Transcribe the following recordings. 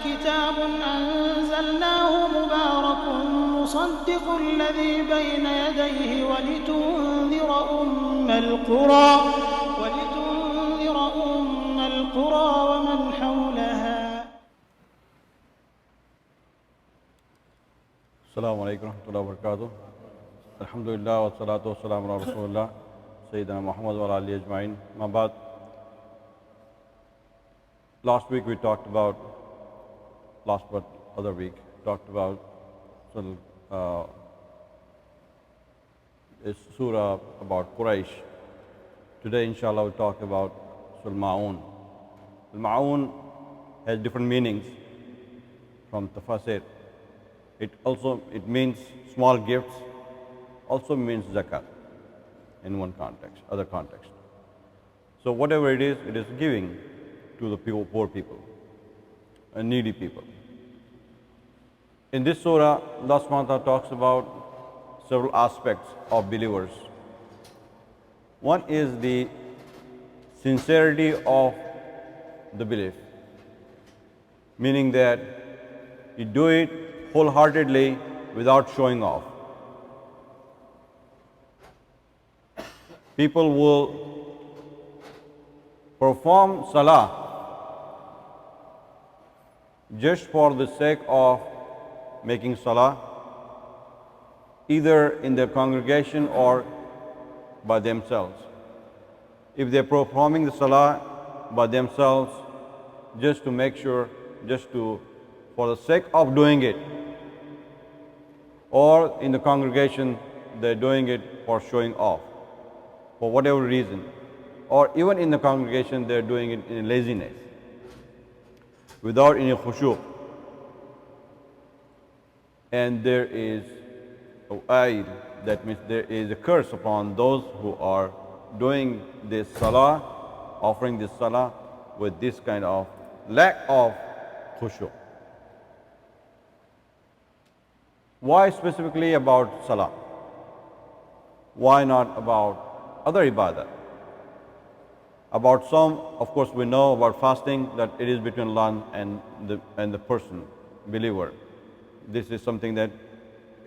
كتاب أنزلناه مبارك مصدق الذي بين يديه ولتنذر أم القرى ومن حولها. Assalamu alaikum warahmatullahi wabarakatuh. Alhamdulillah wa salatu wa salamu ala Rasulullah Sayyidina Muhammad wa alihi ajma'in. Mabad. Last week we talked about, other week, talked about this surah about Quraysh. Today inshallah we'll talk about Al-Maun. Al-Maun has different meanings from tafsir. It means small gifts, also means zakat in one context, other context. So whatever it is giving to the poor people and needy people. In this surah, Allah subhanahu wa ta'ala talks about several aspects of believers. One is the sincerity of the belief, meaning that you do it wholeheartedly without showing off. People will perform salah just for the sake of making salah, either in their congregation or by themselves. If they're performing the salah by themselves, just to make sure, for the sake of doing it, or in the congregation, they're doing it for showing off, for whatever reason, or even in the congregation, they're doing it in laziness, without any khushu'. And there is a wa'id, that means there is a curse upon those who are doing this salah, offering this salah with this kind of lack of khushu'. Why specifically about salah? Why not about other ibadah? About some, of course, we know about fasting, that it is between Allah and the person, believer. This is something that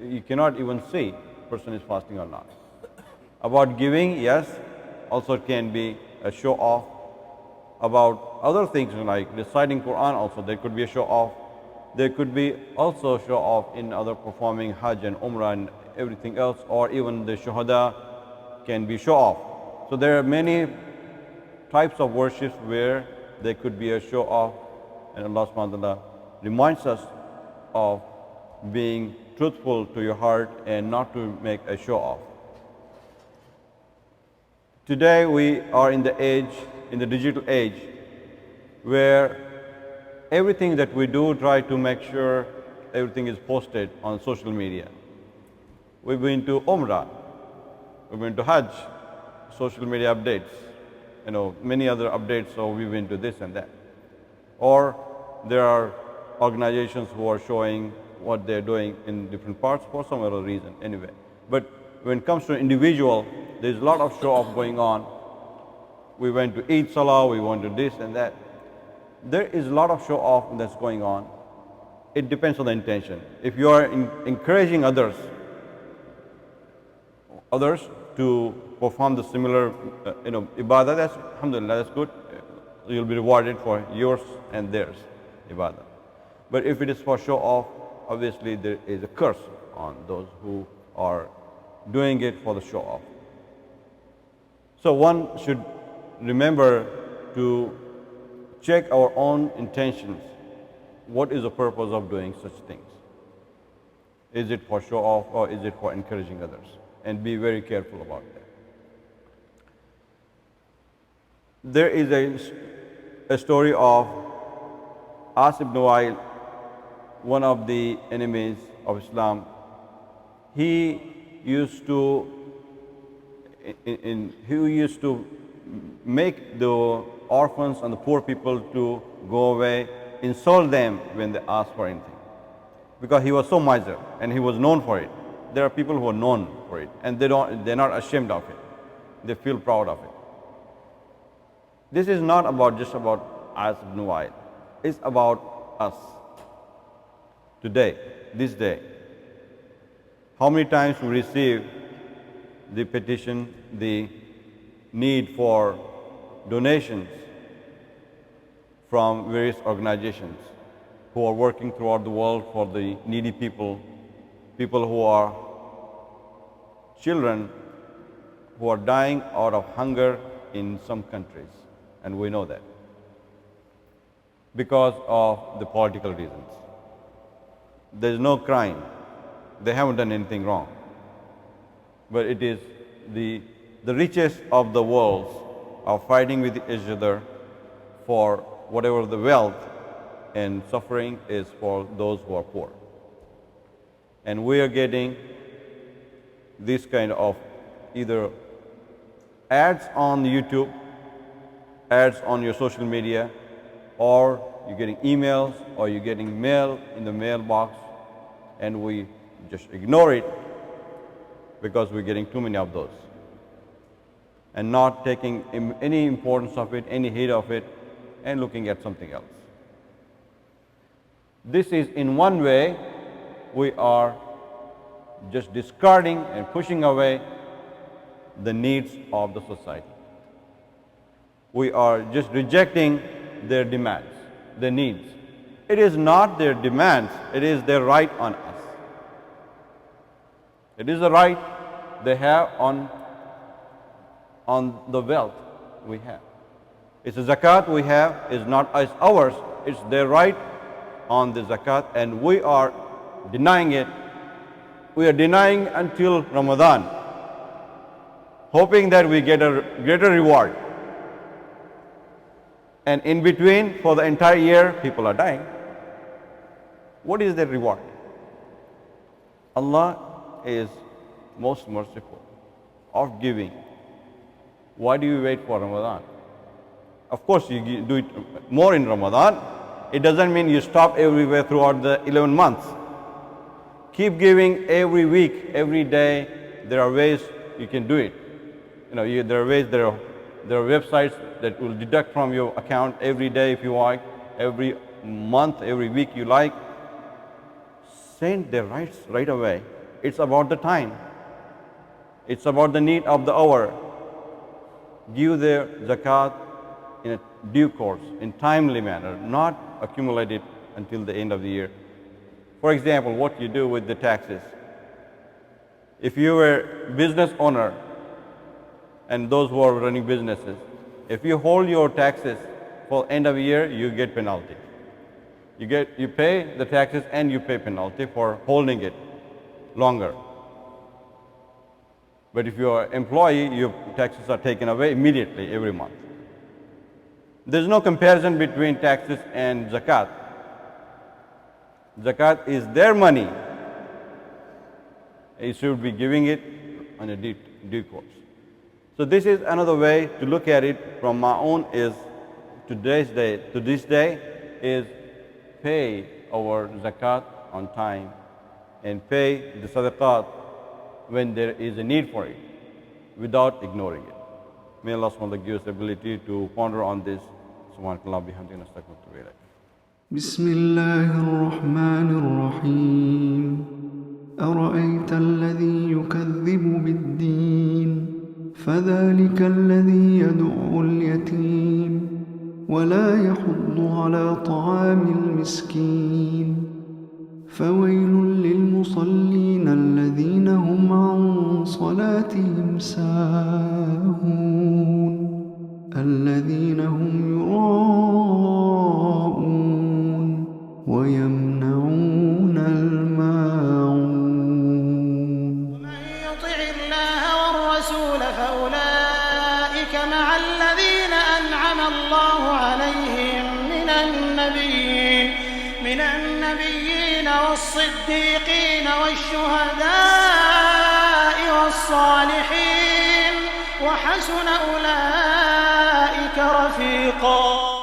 you cannot even see person is fasting or not. About giving, yes, also it can be a show off. About other things like reciting Quran, also there could be a show off. There could be also show off in other performing Hajj and Umrah and everything else, or even the Shuhada can be show off. So there are many types of worships where there could be a show off, and Allah subhanahu wa ta'ala reminds us of being truthful to your heart and not to make a show off. Today we are in the digital age, where everything that we do, try to make sure everything is posted on social media. We've been to Umrah, we've been to Hajj, social media updates, many other updates, so we've been to this and that. Or there are organizations who are showing what they're doing in different parts for some other reason anyway. But when it comes to individual, there's a lot of show off going on. We went to Eid Salah, we went to this and that. There is a lot of show off that's going on. It depends on the intention. If you are encouraging others to perform the similar, ibadah, that's alhamdulillah, that's good. You'll be rewarded for yours and theirs ibadah. But if it is for show off, obviously there is a curse on those who are doing it for the show off. So one should remember to check our own intentions. What is the purpose of doing such things? Is it for show off or is it for encouraging others? And be very careful about that. There is a story of As ibn Wa'il, one of the enemies of Islam. He used to make the orphans and the poor people to go away, insult them when they ask for anything, because he was so miser and he was known for it. There are people who are known for it and they're not ashamed of it. They feel proud of it. This is not just about As ibn Wa'il. It's about us. today, this day, how many times we receive the petition, the need for donations from various organizations who are working throughout the world for the needy people, people who are children who are dying out of hunger in some countries, and we know that because of the political reasons. There is no crime. They haven't done anything wrong. But it is the richest of the worlds are fighting with each other for whatever the wealth, and suffering is for those who are poor. And we are getting this kind of either ads on YouTube, ads on your social media, or you're getting emails, or you're getting mail in the mailbox, and we just ignore it because we're getting too many of those and not taking any importance of it, any heed of it, and looking at something else. This is, in one way, we are just discarding and pushing away the needs of the society. We are just rejecting their demands, their needs. It is not their demands, it is their right on us. It is a right they have on the wealth we have. It's a zakat we have, it's not ours, it's their right on the zakat, and we are denying it. We are denying until Ramadan, hoping that we get a greater reward. And in between, for the entire year, people are dying. What is their reward? Allah is most merciful of giving. Why do you wait for Ramadan? Of course, you do it more in Ramadan. It doesn't mean you stop everywhere throughout the 11 months. Keep giving every week, every day. There are ways you can do it. There are ways, there are websites that will deduct from your account every day if you like, every month, every week you like. Send their rights right away. It's about the time. It's about the need of the hour. Give their zakat in a due course, in timely manner, not accumulate it until the end of the year. For example, what you do with the taxes. If you were a business owner and those who are running businesses, if you hold your taxes for end of the year, you get penalty. You pay the taxes and you pay penalty for holding it longer. But if you are an employee, your taxes are taken away immediately every month. There's no comparison between taxes and zakat. Zakat is their money. You should be giving it on a due course. So this is another way to look at it from my own is to this day is pay our zakat on time and pay the sadaqat when there is a need for it without ignoring it. May Allah SWT give us the ability to ponder on this. Subhanallah bihamdihi nastaghfiruh. بسم الله الرحمن الرحيم أرأيت الذي يكذب بالدين فذلك الذي يدع اليتيم ولا يحض على طعام المسكين فويل للمصلين الذين هم عن صلاتهم ساهون الذين هم يراءون ويمنعون الماعون. ومن يطع الله والرسول فأولئك مع الذين أنعم الله عليهم من النبيين والصديقين والشهداء والصالحين وحسن أولئك رفيقا.